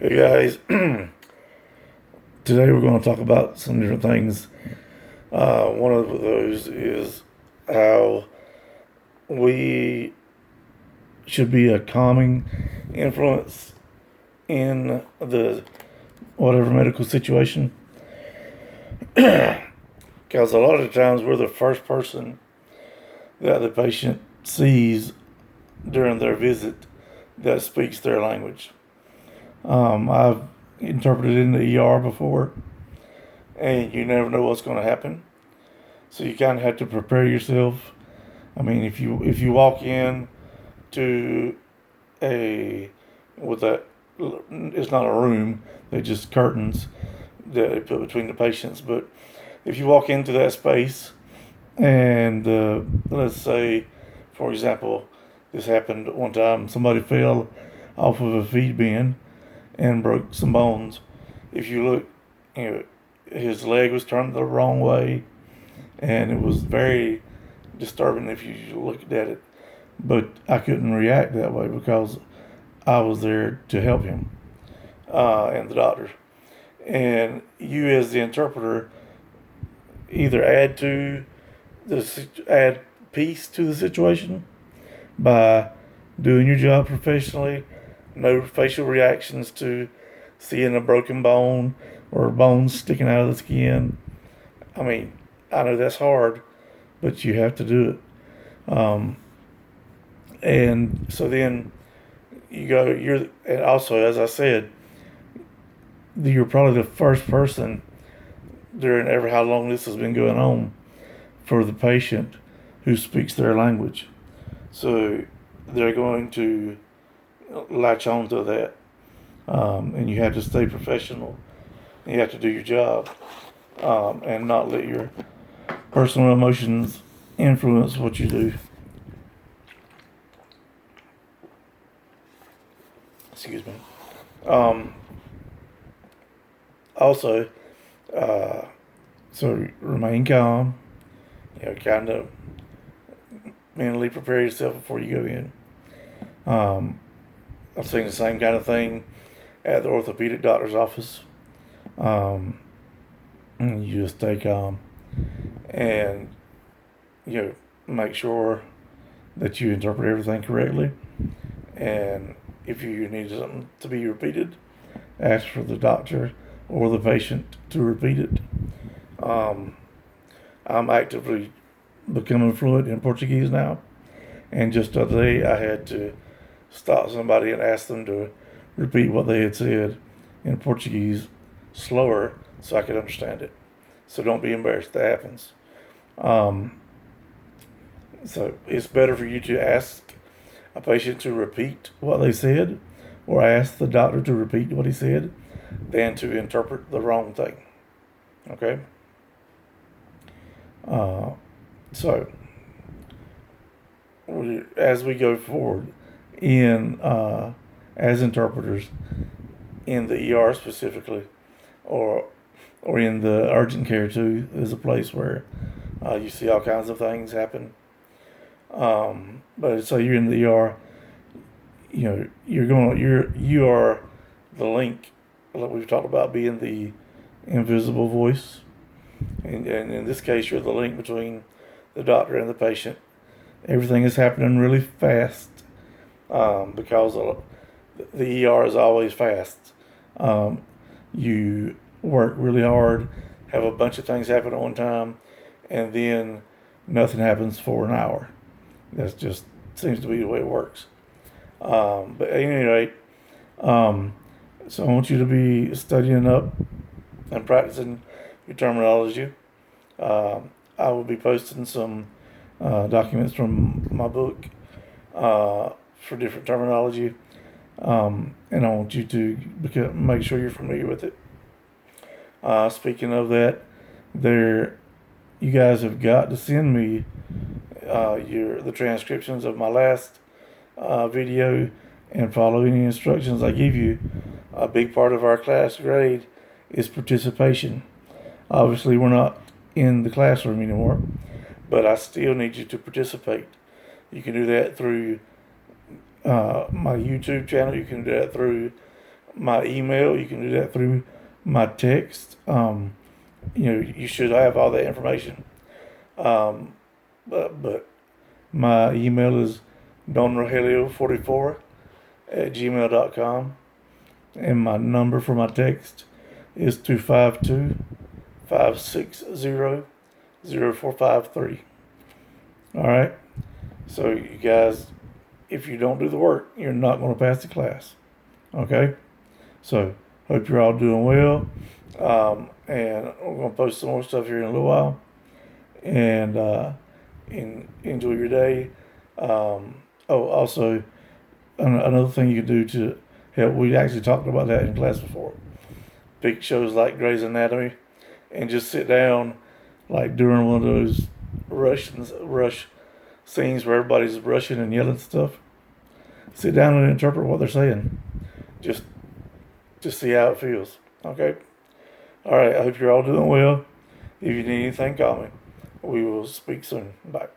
Hey guys, today we're going to talk about some different things. One of those is how we should be a calming influence in the whatever medical situation. Because a lot of the times we're the first person that the patient sees during their visit that speaks their language. I've interpreted in the ER before, and you never know what's going to happen. So you kind of have to prepare yourself. I mean, if you walk in to a with that, it's not a room; they're just curtains that they put between the patients. But if you walk into that space, and let's say, for example, this happened one time. Somebody fell off of a feed bin and broke some bones. If you look, you know, his leg was turned the wrong way, and it was very disturbing if you looked at it. But I couldn't react that way because I was there to help him and the doctor. And you, as the interpreter, either add peace to the situation by doing your job professionally. No facial reactions to seeing a broken bone or bones sticking out of the skin. I mean, I know that's hard, but you have to do it. And so then and also, as I said, you're probably the first person during ever how long this has been going on for the patient who speaks their language. So they're going to latch on to that. And you have to stay professional. You have to do your job and not let your personal emotions influence what you do. Excuse me. Also, so remain calm. Kind of mentally prepare yourself before you go in. I've seen the same kind of thing at the orthopedic doctor's office. And you just stay calm and make sure that you interpret everything correctly. And if you need something to be repeated, ask for the doctor or the patient to repeat it. I'm actively becoming fluent in Portuguese now, and just the other day I had to stop somebody and ask them to repeat what they had said in Portuguese slower so I could understand it. So don't be embarrassed. That happens. So it's better for you to ask a patient to repeat what they said or ask the doctor to repeat what he said than to interpret the wrong thing. Okay? So as we go forward as interpreters in the ER specifically, or in the urgent care too, is a place where you see all kinds of things happen. But so you're in the ER, you are the link, like we've talked about, being the invisible voice, and in this case, you're the link between the doctor and the patient. Everything is happening really fast because the ER is always fast. You work really hard, have a bunch of things happen at one time, and then nothing happens for an hour. That just seems to be the way it works. But at any rate, so I want you to be studying up and practicing your terminology. I will be posting some documents from my book for different terminology, and I want you to make sure you're familiar with it. Speaking of that, you guys have got to send me the transcriptions of my last video and follow any instructions I give you. A big part of our class grade is participation. Obviously, we're not in the classroom anymore, but I still need you to participate. You can do that through my YouTube channel. You can do that through my email. You can do that through my text. You should have all that information. Um, but my email is donrogelio44 at gmail.com. And my number for my text is 252-560-0453. All right. So you guys, if you don't do the work, you're not going to pass the class. Okay. So hope you're all doing well. And we're going to post some more stuff here in a little while. And enjoy your day. Also, another thing you could do to help, we actually talked about that in class before. Pick shows like Grey's Anatomy and just sit down like during one of those rush scenes where everybody's rushing and yelling stuff. Sit down and interpret what they're saying. Just see how it feels. Okay? All right, I hope you're all doing well. If you need anything, call me. We will speak soon. Bye.